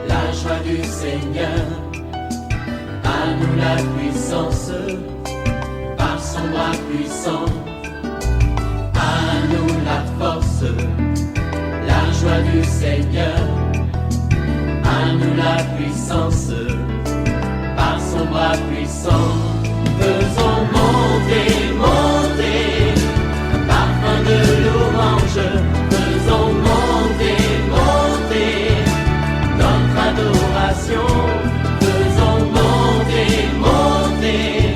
la joie du Seigneur. À nous la puissance, par son bras puissant. À nous la force, la joie du Seigneur. À nous la puissance, par son bras puissant. Faisons monter, monter, un parfum de louange. Faisons monter, monter, notre adoration. Faisons monter, monter,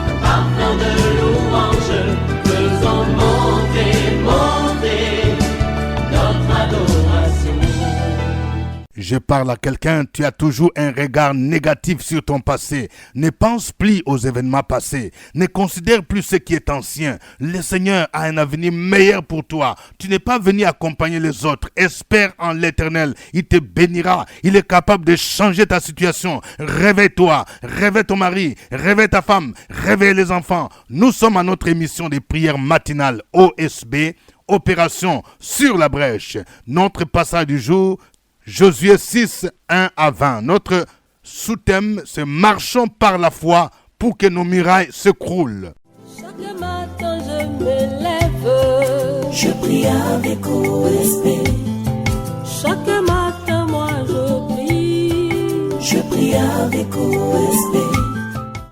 un parfum de louange. Faisons monter, monter, notre adoration. Je parle à quelqu'un, tu as toujours un regard négatif sur ton passé. Ne pense plus aux événements passés. Ne considère plus ce qui est ancien. Le Seigneur a un avenir meilleur pour toi. Tu n'es pas venu accompagner les autres. Espère en l'Éternel. Il te bénira. Il est capable de changer ta situation. Réveille-toi. Réveille ton mari. Réveille ta femme. Réveille les enfants. Nous sommes à notre émission de prière matinale OSB, Opération sur la brèche. Notre passage du jour, Josué 6, 1 à 20. Notre sous-thème, c'est « Marchons par la foi pour que nos murailles s'écroulent ». Chaque matin je me lève, je prie avec OSB. Chaque matin moi je prie avec OSB.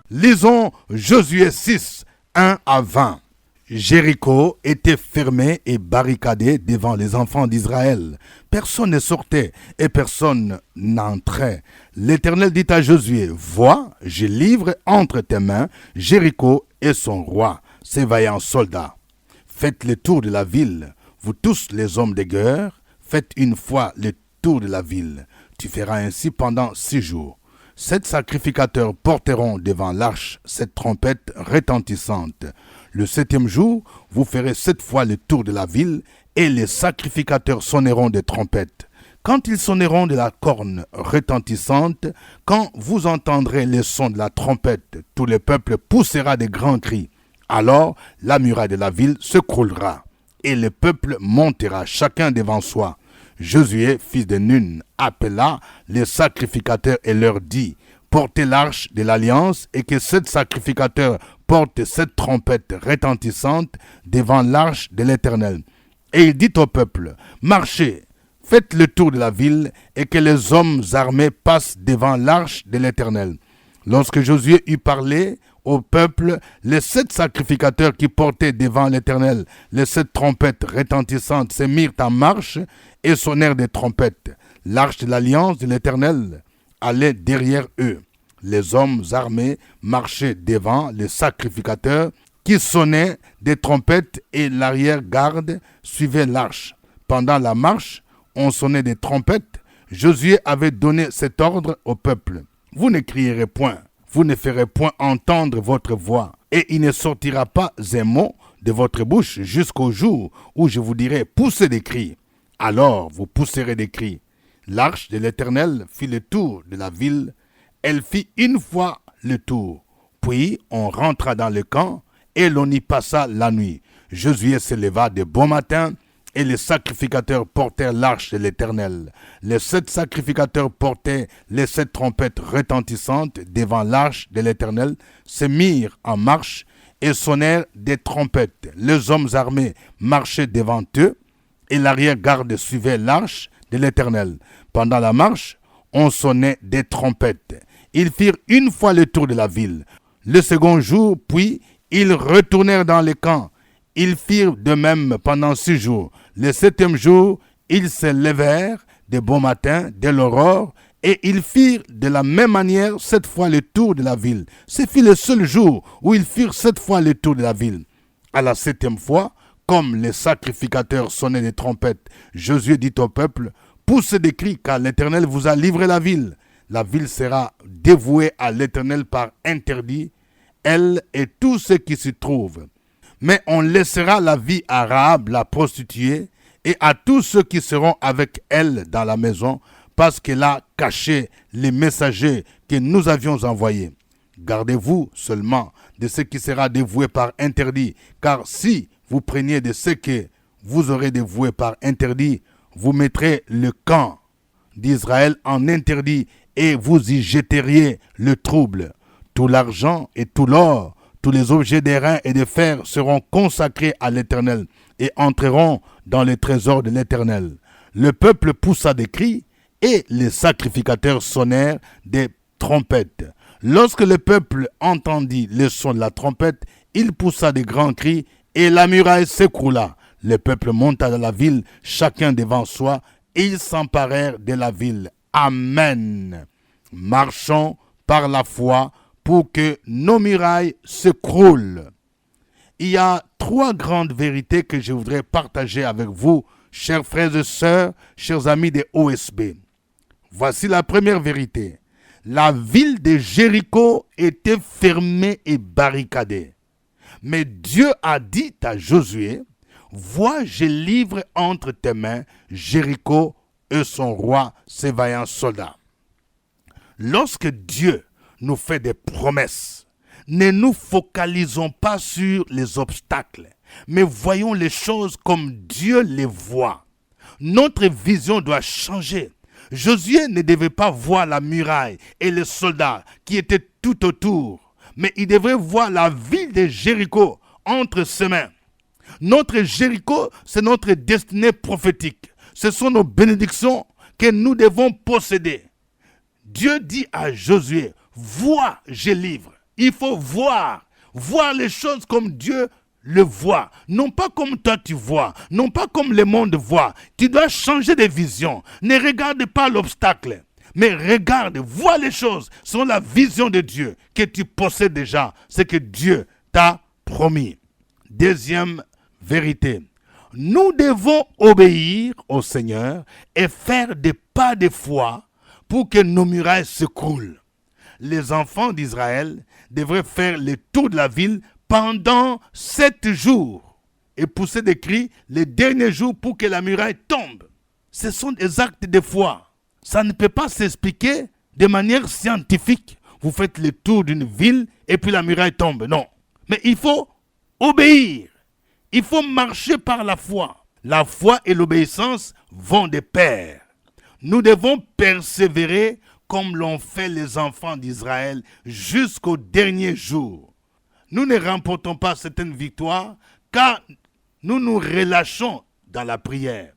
Lisons Josué 6, 1 à 20. Jéricho était fermé et barricadé devant les enfants d'Israël. Personne ne sortait et personne n'entrait. L'Éternel dit à Josué, « Vois, je livre entre tes mains Jéricho et son roi, ses vaillants soldats. Faites le tour de la ville, vous tous les hommes de guerre, faites une fois le tour de la ville. Tu feras ainsi pendant 6 jours. 7 sacrificateurs porteront devant l'arche cette trompette retentissante. Le 7e jour, vous ferez 7 fois le tour de la ville et les sacrificateurs sonneront des trompettes. Quand ils sonneront de la corne retentissante, quand vous entendrez les sons de la trompette, tout le peuple poussera de grands cris. Alors la muraille de la ville s'écroulera et le peuple montera chacun devant soi. Josué, fils de Nun, appela les sacrificateurs et leur dit, « Portez l'arche de l'alliance et que 7 sacrificateurs portent cette trompette retentissante devant l'arche de l'Éternel. » Et il dit au peuple, « Marchez, faites le tour de la ville et que les hommes armés passent devant l'arche de l'Éternel. » Lorsque Josué eut parlé au peuple, les 7 sacrificateurs qui portaient devant l'Éternel les 7 trompettes retentissantes se mirent en marche et sonnèrent des trompettes. L'arche de l'alliance de l'Éternel allait derrière eux. Les hommes armés marchaient devant les sacrificateurs qui sonnaient des trompettes et l'arrière-garde suivait l'arche. Pendant la marche, on sonnait des trompettes. Josué avait donné cet ordre au peuple. Vous ne crierez point, vous ne ferez point entendre votre voix, et il ne sortira pas un mot de votre bouche jusqu'au jour où je vous dirai poussez des cris. Alors vous pousserez des cris. L'arche de l'Éternel fit le tour de la ville. Elle fit une fois le tour. Puis on rentra dans le camp et l'on y passa la nuit. Josué se leva de bon matin et les sacrificateurs portèrent l'arche de l'Éternel. Les 7 sacrificateurs portaient les 7 trompettes retentissantes devant l'arche de l'Éternel, se mirent en marche et sonnèrent des trompettes. Les hommes armés marchaient devant eux et l'arrière-garde suivait l'arche de l'Éternel. Pendant la marche, on sonnait des trompettes. Ils firent une fois le tour de la ville. Le second jour, puis, ils retournèrent dans le camp. Ils firent de même pendant 6 jours. Le 7e jour, ils se levèrent de bon matin, dès l'aurore, et ils firent de la même manière 7 fois le tour de la ville. Ce fut le seul jour où ils firent 7 fois le tour de la ville. À la 7e fois, comme les sacrificateurs sonnaient des trompettes, Josué dit au peuple, « Poussez des cris, car l'Éternel vous a livré la ville. La ville sera dévouée à l'Éternel par interdit, elle et tous ceux qui s'y trouvent. Mais on laissera la vie à Rahab, la prostituée, et à tous ceux qui seront avec elle dans la maison, parce qu'elle a caché les messagers que nous avions envoyés. Gardez-vous seulement de ce qui sera dévoué par interdit, car si vous preniez de ce que vous aurez dévoué par interdit, vous mettrez le camp d'Israël en interdit, et vous y jeteriez le trouble. Tout l'argent et tout l'or, tous les objets d'airain et de fer seront consacrés à l'Éternel et entreront dans les trésors de l'Éternel. Le peuple poussa des cris et les sacrificateurs sonnèrent des trompettes. Lorsque le peuple entendit le son de la trompette, il poussa de grands cris et la muraille s'écroula. Le peuple monta dans la ville, chacun devant soi, et ils s'emparèrent de la ville. Amen. Marchons par la foi pour que nos murailles s'écroulent. Il y a 3 grandes vérités que je voudrais partager avec vous, chers frères et sœurs, chers amis des OSB. Voici la première vérité. La ville de Jéricho était fermée et barricadée. Mais Dieu a dit à Josué, « Vois, je livre entre tes mains Jéricho et son roi, ses vaillants soldats. » Lorsque Dieu nous fait des promesses, ne nous focalisons pas sur les obstacles, mais voyons les choses comme Dieu les voit. Notre vision doit changer. Josué ne devait pas voir la muraille et les soldats qui étaient tout autour, mais il devait voir la ville de Jéricho entre ses mains. Notre Jéricho, c'est notre destinée prophétique. Ce sont nos bénédictions que nous devons posséder. Dieu dit à Josué, vois, je livre. Il faut voir les choses comme Dieu le voit, non pas comme toi tu vois, non pas comme le monde voit. Tu dois changer de vision. Ne regarde pas l'obstacle, mais regarde, vois les choses selon la vision de Dieu que tu possèdes déjà, ce que Dieu t'a promis. Deuxième vérité, nous devons obéir au Seigneur et faire des pas de foi pour que nos murailles s'écroulent. Les enfants d'Israël devraient faire le tour de la ville pendant 7 jours et pousser des cris les derniers jours pour que la muraille tombe. Ce sont des actes de foi. Ça ne peut pas s'expliquer de manière scientifique. Vous faites le tour d'une ville et puis la muraille tombe. Non. Mais il faut obéir. Il faut marcher par la foi. La foi et l'obéissance vont de pair. Nous devons persévérer comme l'ont fait les enfants d'Israël jusqu'au dernier jour. Nous ne remportons pas certaines victoires car nous nous relâchons dans la prière.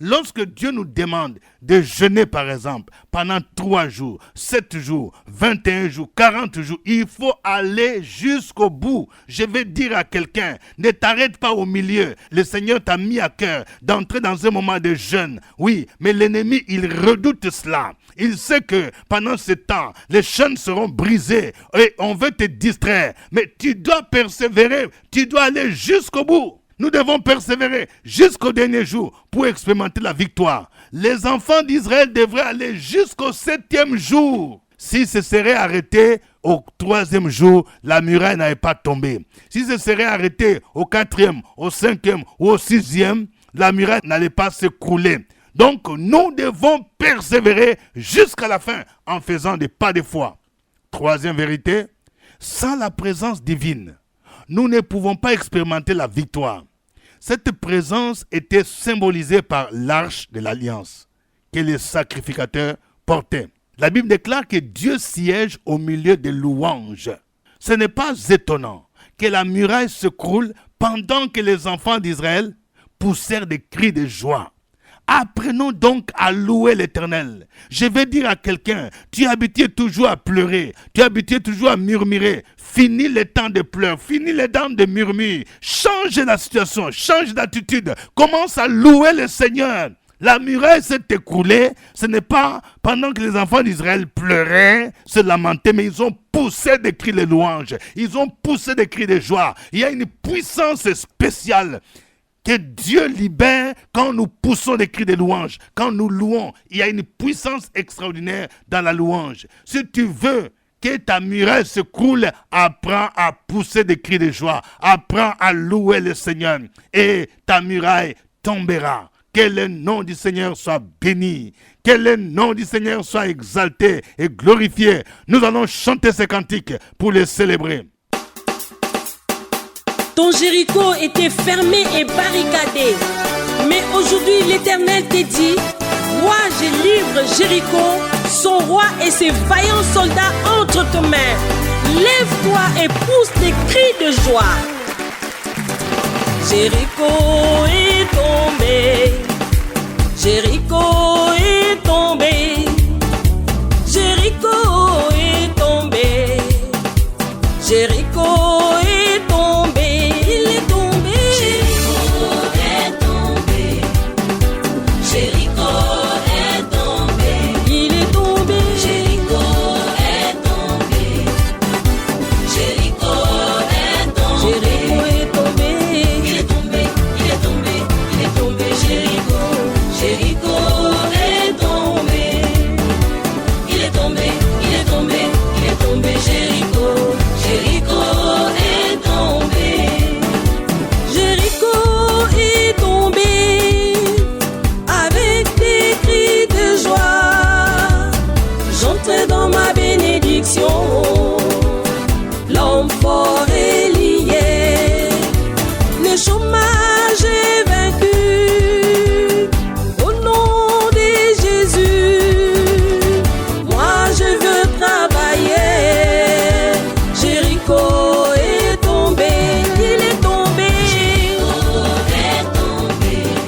Lorsque Dieu nous demande de jeûner par exemple pendant 3 jours, 7 jours, 21 jours, 40 jours, il faut aller jusqu'au bout. Je vais dire à quelqu'un, ne t'arrête pas au milieu. Le Seigneur t'a mis à cœur d'entrer dans un moment de jeûne. Oui, mais l'ennemi, il redoute cela. Il sait que pendant ce temps, les chaînes seront brisées et on veut te distraire. Mais tu dois persévérer, tu dois aller jusqu'au bout. Nous devons persévérer jusqu'au dernier jour pour expérimenter la victoire. Les enfants d'Israël devraient aller jusqu'au 7e jour. Si ce serait arrêté au 3e jour, la muraille n'avait pas tombé. Si ce serait arrêté au 4e, au 5e ou au 6e, la muraille n'allait pas s'écrouler. Donc, nous devons persévérer jusqu'à la fin en faisant des pas de foi. 3e vérité, sans la présence divine, nous ne pouvons pas expérimenter la victoire. Cette présence était symbolisée par l'arche de l'alliance que les sacrificateurs portaient. La Bible déclare que Dieu siège au milieu des louanges. Ce n'est pas étonnant que la muraille s'écroule pendant que les enfants d'Israël poussèrent des cris de joie. Apprenons donc à louer l'Éternel. Je vais dire à quelqu'un, tu es habitué toujours à pleurer, tu es habitué toujours à murmurer. Finis le temps de pleurs, finis le temps de murmures. Change la situation, change d'attitude. Commence à louer le Seigneur. La muraille s'est écroulée. Ce n'est pas pendant que les enfants d'Israël pleuraient, se lamentaient, mais ils ont poussé des cris de louange. Ils ont poussé des cris de joie. Il y a une puissance spéciale que Dieu libère quand nous poussons des cris de louange. Quand nous louons, il y a une puissance extraordinaire dans la louange. Si tu veux que ta muraille se coule, apprends à pousser des cris de joie. Apprends à louer le Seigneur et ta muraille tombera. Que le nom du Seigneur soit béni. Que le nom du Seigneur soit exalté et glorifié. Nous allons chanter ces cantiques pour les célébrer. Ton Jéricho était fermé et barricadé. Mais aujourd'hui, l'Éternel te dit, moi je livre livre Jéricho, son roi et ses vaillants soldats entre tes mains. Lève-toi et pousse des cris de joie. Jéricho est tombé. Jéricho est tombé. Jéricho est tombé. Jéricho est tombé. Il est tombé. Jéricho est tombé. Jéricho est tombé. Il est tombé. Jéricho est tombé. Jéricho est tombé. Jéricho est tombé. Il est tombé, il est tombé, il est tombé. Jéricho, Jéricho est tombé. Il est tombé, il est tombé, il est tombé. Jéricho, Jéricho est tombé. Jéricho est tombé avec des cris de joie. J'entre dans ma bénédiction. L'homme fort est lié. Le chômage est vaincu. Au nom de Jésus, moi je veux travailler. Jéricho est tombé. Il est tombé.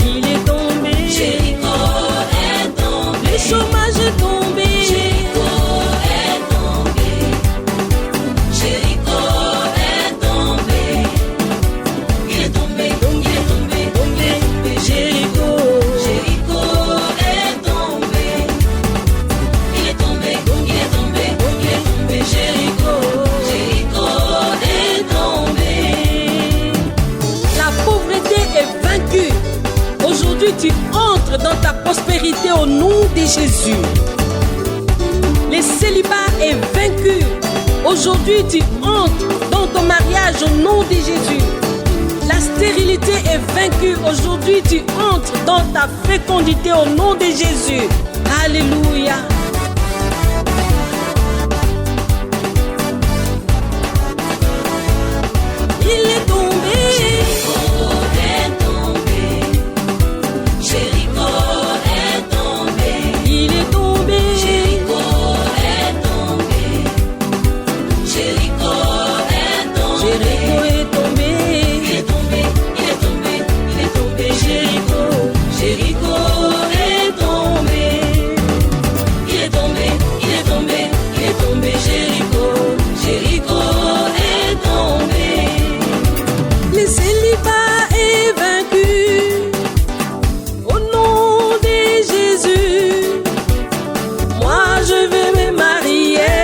Il est tombé. Jéricho est tombé. Le chômage est tombé. Jéricho est tombé. Jéricho est tombé. Il est tombé, il est tombé, il est tombé. Jéricho, Jéricho est tombé. Il est tombé, il est tombé, il est tombé. Jéricho, Jéricho est tombé. La pauvreté est vaincue. Aujourd'hui, tu entres dans ta prospérité au nom de Jésus. Le célibat est vaincu. Aujourd'hui, tu entres dans ton mariage au nom de Jésus. La stérilité est vaincue. Aujourd'hui, tu entres dans ta fécondité au nom de Jésus. Alléluia. Il est tombé. Jéricho est tombé. Jéricho est tombé. Il est tombé. Jéricho est tombé. Jéricho est tombé. Jéricho est tombé. Il est tombé, il est tombé, il est tombé. Jéricho, Jéricho est tombé. Il est tombé, il est tombé, il est tombé. Jéricho, Jéricho est tombé. Le célibat est vaincu. Au nom de Jésus, moi je vais me marier.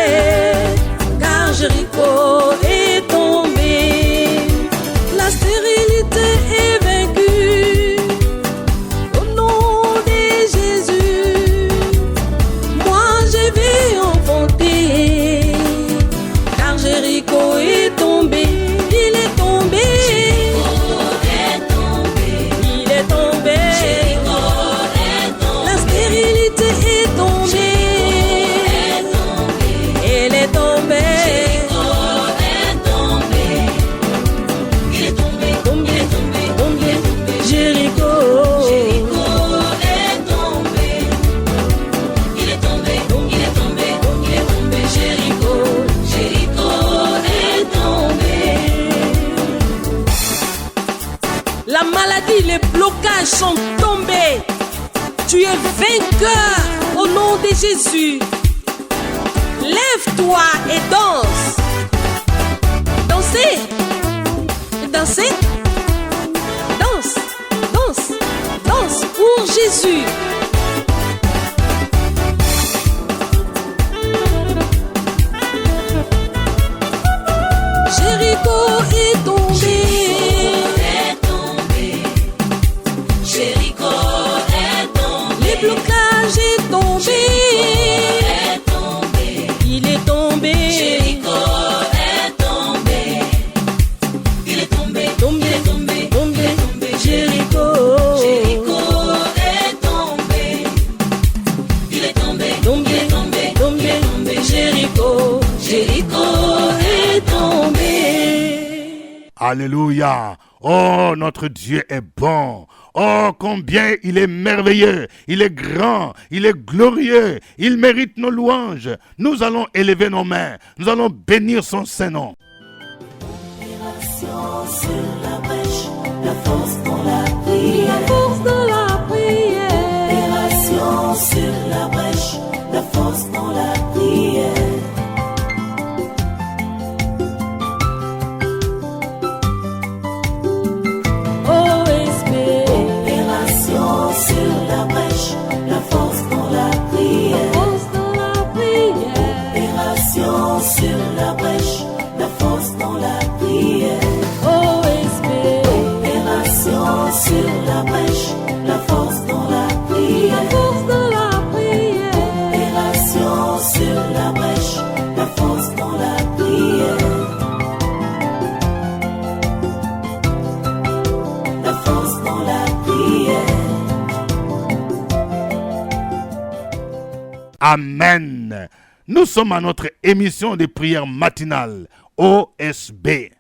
Car Jéricho est tombé. La stérilité est vaincue. Au nom de Jésus, moi je vais enfanter. Car Jéricho est tombé. Il est tombé. Il est tombé. La stérilité est tombée. Elle est tombée. Tombé, tombé. Jéricho. La maladie, les blocages sont tombés. Tu es vainqueur au nom de Jésus. Lève-toi et danse. Dansez. Dansez. Danse. Danse. Danse pour Jésus. Jéricho est tombé. Jéricho est tombé. Les blocages est tombé. Est tombé. Il est tombé. Jéricho est tombé. Il est tombé. Tombé. Il est tombé. Tombé. Il est tombé. Jéricho. Jéricho est tombé. Il est tombé. Tombé. Il est tombé. Tombé. Il est tombé. Jéricho. Jéricho est tombé. Alléluia. Oh, notre Dieu est bon. Oh, combien il est merveilleux, il est grand, il est glorieux, il mérite nos louanges. Nous allons élever nos mains, nous allons bénir son Saint-Nom. Opération sur la brèche, la force dans la prière. La force dans la prière. Opération sur la brèche, la force dans la prière. OSB. Opération sur la brèche, la force dans la prière. La force dans la prière. Opération sur la brèche, la force dans la prière. OSB. Opération sur la brèche, la force dans la prière. La force dans la prière. Opération sur la brèche, la force dans la prière. La force dans la prière. Amen. Nous sommes à notre émission de prière matinale, OSB,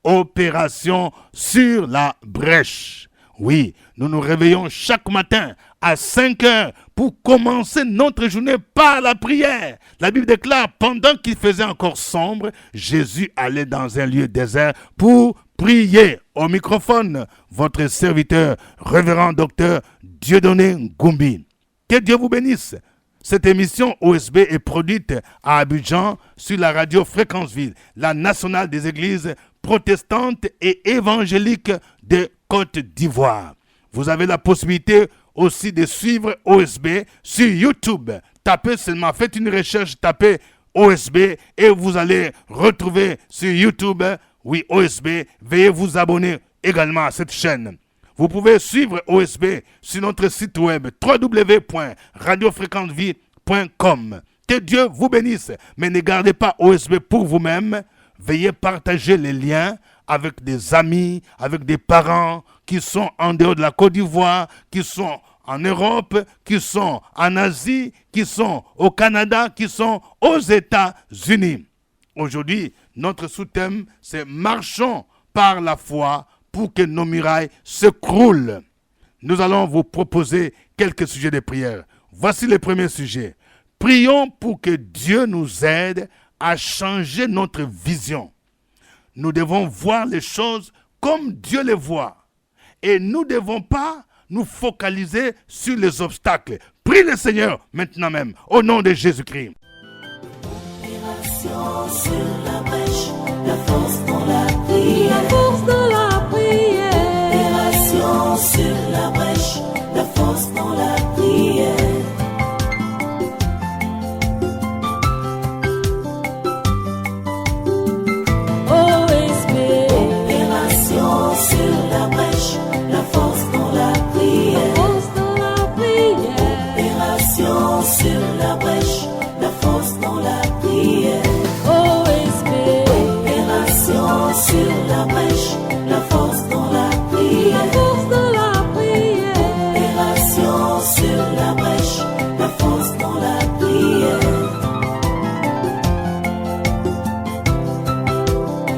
Opération sur la brèche. Oui, nous nous réveillons chaque matin à 5 heures pour commencer notre journée par la prière. La Bible déclare, pendant qu'il faisait encore sombre, Jésus allait dans un lieu désert pour prier. Au microphone, votre serviteur, révérend docteur Dieudonné Ngoumbi. Que Dieu vous bénisse. Cette émission OSB est produite à Abidjan sur la radio Fréquence Ville, la nationale des églises protestantes et évangéliques de Côte d'Ivoire. Vous avez la possibilité aussi de suivre OSB sur YouTube. Tapez seulement, faites une recherche, tapez OSB et vous allez retrouver sur YouTube, oui, OSB. Veuillez vous abonner également à cette chaîne. Vous pouvez suivre OSB sur notre site web www.radiofréquenceville.com. Que Dieu vous bénisse, mais ne gardez pas OSB pour vous-même. Veuillez partager les liens avec des amis, avec des parents qui sont en dehors de la Côte d'Ivoire, qui sont en Europe, qui sont en Asie, qui sont au Canada, qui sont aux États-Unis. Aujourd'hui, notre sous-thème, c'est « Marchons par la foi » pour que nos murailles s'écroulent. Nous allons vous proposer quelques sujets de prière. Voici le premier sujet. Prions pour que Dieu nous aide à changer notre vision. Nous devons voir les choses comme Dieu les voit. Et nous ne devons pas nous focaliser sur les obstacles. Prie le Seigneur maintenant même, au nom de Jésus-Christ. Opération sur la brèche, la force dans la prière. La force dans la prière. Opération sur la brèche, la force dans la prière. OSB. Opération sur la brèche, la force dans la La prière. force dans la prière. Opération sur la brèche, la force dans la prière. OSB. Opération sur la brèche, la force dans la La prière. force dans la prière. Opération sur la brèche, la force dans la prière.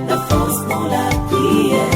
La force dans la prière.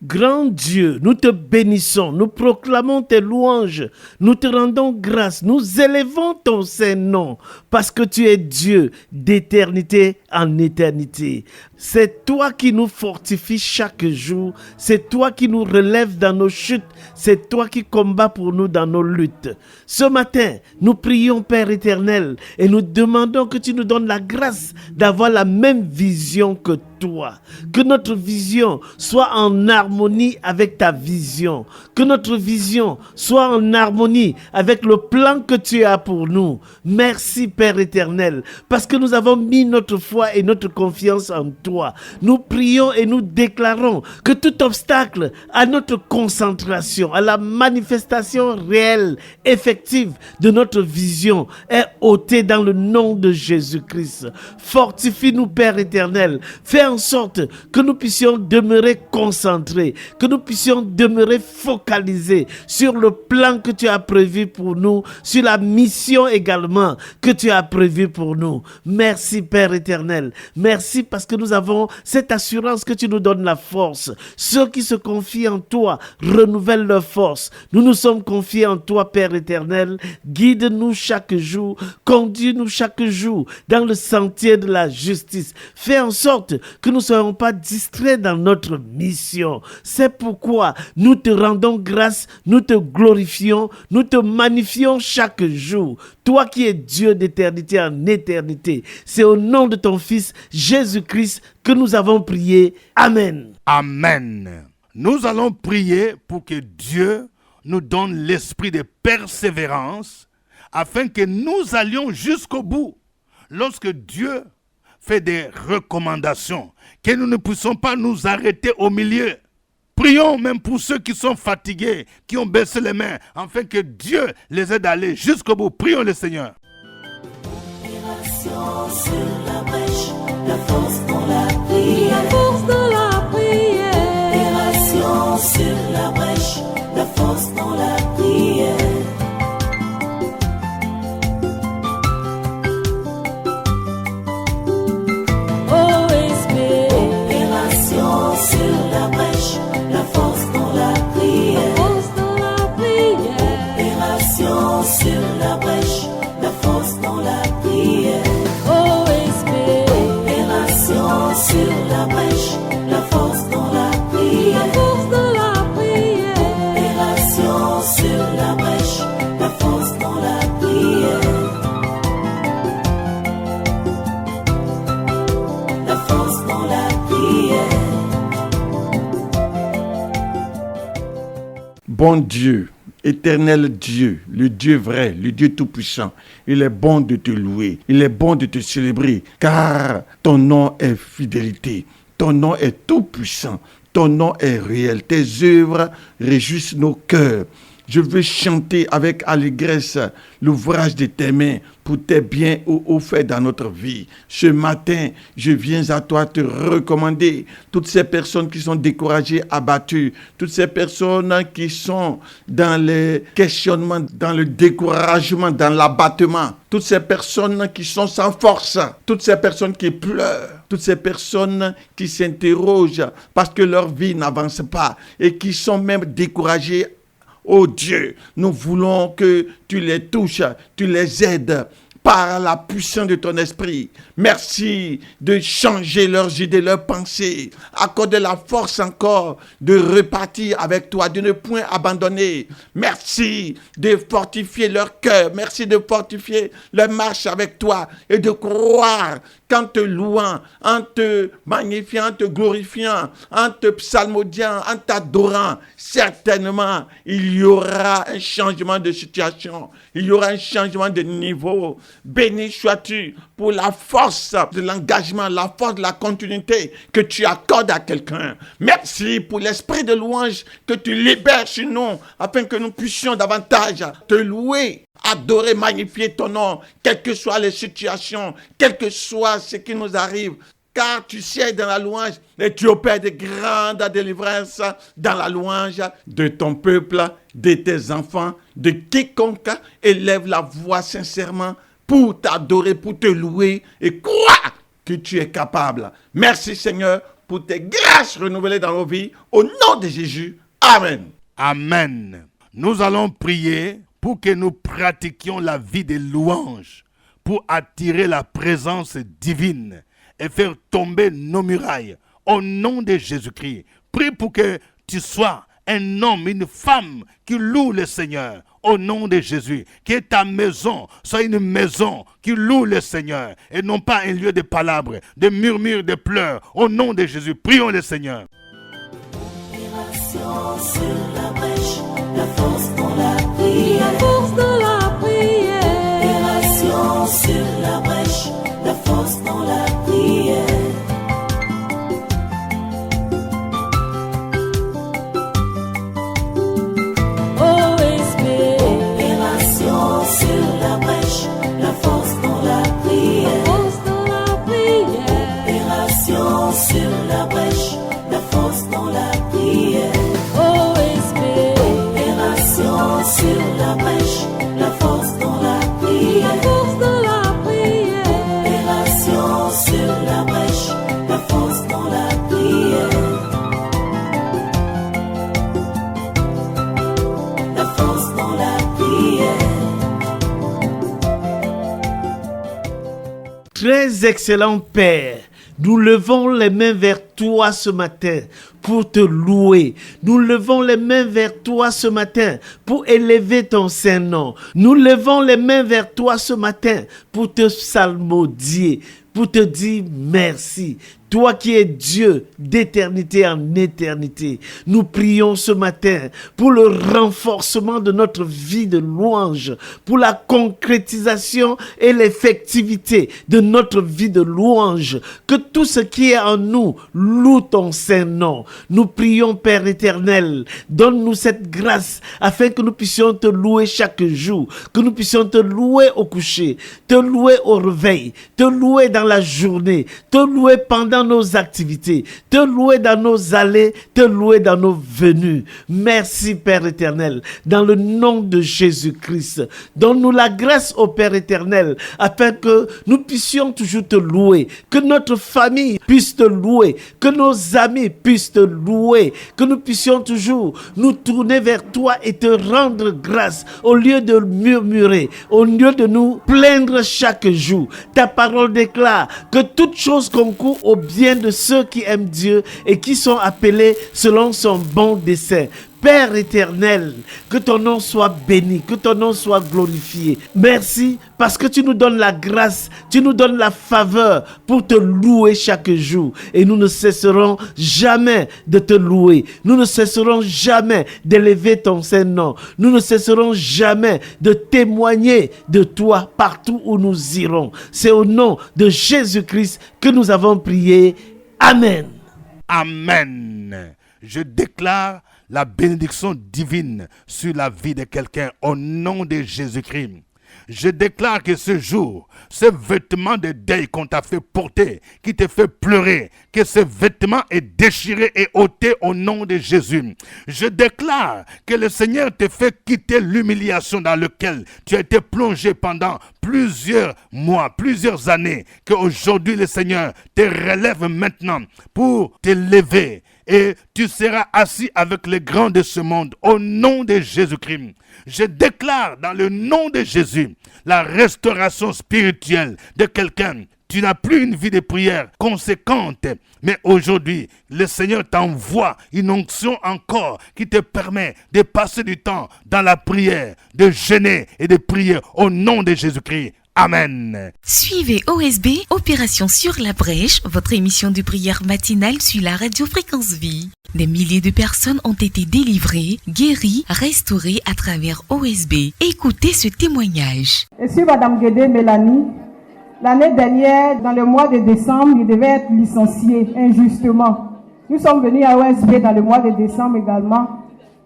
Grand Dieu, nous te bénissons, nous proclamons tes louanges, nous te rendons grâce, nous élevons ton Saint-Nom, parce que tu es Dieu d'éternité en éternité. C'est toi qui nous fortifies chaque jour, c'est toi qui nous relèves dans nos chutes, c'est toi qui combats pour nous dans nos luttes. Ce matin, nous prions Père éternel et nous demandons que tu nous donnes la grâce d'avoir la même vision que toi. Que notre vision soit en harmonie avec ta vision. Que notre vision soit en harmonie avec le plan que tu as pour nous. Merci Père éternel, parce que nous avons mis notre foi et notre confiance en toi. Nous prions et nous déclarons que tout obstacle à notre concentration, à la manifestation réelle, effective de notre vision est ôté dans le nom de Jésus-Christ. Fortifie-nous Père éternel. Fais en sorte que nous puissions demeurer concentrés, que nous puissions demeurer focalisés sur le plan que tu as prévu pour nous, sur la mission également que tu as prévue pour nous. Merci Père éternel. Merci parce que nous avons cette assurance que tu nous donnes la force. Ceux qui se confient en toi renouvellent leur force. Nous nous sommes confiés en toi Père éternel. Guide-nous chaque jour, conduis-nous chaque jour dans le sentier de la justice. Fais en sorte que nous ne soyons pas distraits dans notre mission. C'est pourquoi nous te rendons grâce, nous te glorifions, nous te magnifions chaque jour. Toi qui es Dieu d'éternité en éternité. C'est au nom de ton Fils Jésus-Christ que nous avons prié. Amen. Amen. Nous allons prier pour que Dieu nous donne l'esprit de persévérance afin que nous allions jusqu'au bout. Lorsque Dieu fait des recommandations, que nous ne puissions pas nous arrêter au milieu. Prions même pour ceux qui sont fatigués, qui ont baissé les mains, afin que Dieu les aide à aller jusqu'au bout. Prions le Seigneur. Opération sur la brèche, la force dans la prière. La force dans la prière. Opération sur la brèche, la force dans la prière. Opération sur la brèche, la force dans la prière. Opération sur la brèche, la force dans la prière. Opération sur la brèche, la force dans la prière. Opération sur la brèche, la force dans la prière. La force dans la prière. Bon Dieu, éternel Dieu, le Dieu vrai, le Dieu tout-puissant, il est bon de te louer, il est bon de te célébrer, car ton nom est fidélité, ton nom est tout-puissant, ton nom est réel, tes œuvres réjouissent nos cœurs. Je veux chanter avec allégresse l'ouvrage de tes mains pour tes biens au fait dans notre vie. Ce matin, je viens à toi te recommander toutes ces personnes qui sont découragées, abattues, toutes ces personnes qui sont dans les questionnements, dans le découragement, dans l'abattement, toutes ces personnes qui sont sans force, toutes ces personnes qui pleurent, toutes ces personnes qui s'interrogent parce que leur vie n'avance pas et qui sont même découragées. Oh Dieu, nous voulons que tu les touches, tu les aides par la puissance de ton esprit. Merci de changer leurs idées, leurs pensées. Accorde la force encore de repartir avec toi, de ne point abandonner. Merci de fortifier leur cœur. Merci de fortifier leur marche avec toi et de croire qu'en te louant, en te magnifiant, en te glorifiant, en te psalmodiant, en t'adorant, certainement, il y aura un changement de situation. Il y aura un changement de niveau. Béni sois-tu pour la force de l'engagement, la force de la continuité que tu accordes à quelqu'un. Merci pour l'esprit de louange que tu libères sur nous afin que nous puissions davantage te louer, adorer, magnifier ton nom, quelles que soient les situations, quel que soit ce qui nous arrive. Car tu sièges dans la louange et tu opères de grandes délivrances dans la louange de ton peuple, de tes enfants, de quiconque élève la voix sincèrement pour t'adorer, pour te louer et croire que tu es capable. Merci Seigneur pour tes grâces renouvelées dans nos vies. Au nom de Jésus. Amen. Amen. Nous allons prier pour que nous pratiquions la vie de louange, pour attirer la présence divine et faire tomber nos murailles. Au nom de Jésus-Christ, prie pour que tu sois un homme, une femme qui loue le Seigneur. Au nom de Jésus, que ta maison soit une maison qui loue le Seigneur et non pas un lieu de palabres, de murmures, de pleurs. Au nom de Jésus, prions le Seigneur. Opération sur la brèche, la force dans la prière. La force dans la prière. Opération sur la brèche, la force dans la prière. Opération sur la brèche, la force dans la prière. La force dans la prière. Opération sur Très excellent Père, nous levons les mains vers toi ce matin pour te louer. Nous levons les mains vers toi ce matin pour élever ton saint nom. Nous levons les mains vers toi ce matin pour te psalmodier, pour te dire merci. Toi qui es Dieu d'éternité en éternité, nous prions ce matin pour le renforcement de notre vie de louange, pour la concrétisation et l'effectivité de notre vie de louange, que tout ce qui est en nous loue ton saint nom. Nous prions, Père éternel, donne-nous cette grâce afin que nous puissions te louer chaque jour, que nous puissions te louer au coucher, te louer au réveil, te louer dans la journée, te louer pendant nos activités, te louer dans nos allées, te louer dans nos venues. Merci Père éternel, dans le nom de Jésus-Christ. Donne-nous la grâce au Père éternel, afin que nous puissions toujours te louer, que notre famille puisse te louer, que nos amis puissent te louer, que nous puissions toujours nous tourner vers toi et te rendre grâce, au lieu de murmurer, au lieu de nous plaindre chaque jour. Ta parole déclare que toute chose concourt au bien de ceux qui aiment Dieu et qui sont appelés selon son bon dessein. Père éternel, que ton nom soit béni, que ton nom soit glorifié. Merci parce que tu nous donnes la grâce, tu nous donnes la faveur pour te louer chaque jour. Et nous ne cesserons jamais de te louer. Nous ne cesserons jamais d'élever ton saint nom. Nous ne cesserons jamais de témoigner de toi partout où nous irons. C'est au nom de Jésus-Christ que nous avons prié. Amen. Amen. Je déclare la bénédiction divine sur la vie de quelqu'un au nom de Jésus-Christ. Je déclare que ce jour, ce vêtement de deuil qu'on t'a fait porter, qui te fait pleurer, que ce vêtement est déchiré et ôté au nom de Jésus. Je déclare que le Seigneur te fait quitter l'humiliation dans laquelle tu as été plongé pendant plusieurs mois, plusieurs années, qu'aujourd'hui le Seigneur te relève maintenant pour t'élever. Et tu seras assis avec les grands de ce monde au nom de Jésus-Christ. Je déclare dans le nom de Jésus la restauration spirituelle de quelqu'un. Tu n'as plus une vie de prière conséquente, mais aujourd'hui, le Seigneur t'envoie une onction encore qui te permet de passer du temps dans la prière, de jeûner et de prier au nom de Jésus-Christ. Amen. Suivez OSB, Opération sur la brèche, votre émission de prière matinale sur la radio Fréquence Vie. Des milliers de personnes ont été délivrées, guéries, restaurées à travers OSB. Écoutez ce témoignage. Je suis Madame Guédé Mélanie. L'année dernière, dans le mois de décembre, je devais être licenciée injustement. Nous sommes venus à OSB dans le mois de décembre également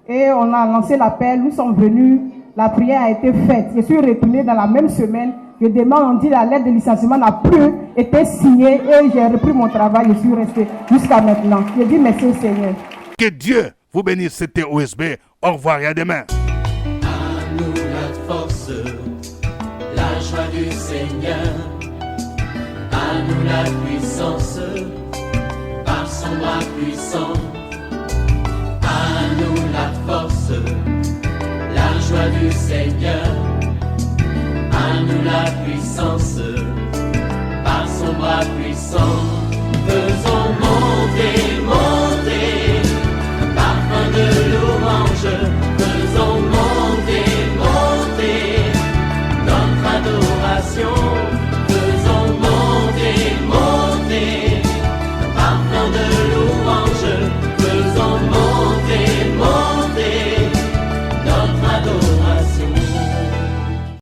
et on a lancé l'appel. Nous sommes venus, la prière a été faite. Je suis retournée dans la même semaine. Je demande, on dit la lettre de licenciement n'a plus été signée et j'ai repris mon travail. Je suis restée jusqu'à maintenant. Je dis merci au Seigneur. Que Dieu vous bénisse. C'était OSB. Au revoir et à demain. À nous la force, la joie du Seigneur. À nous la puissance, par son bras puissant. À nous la force, la joie du Seigneur.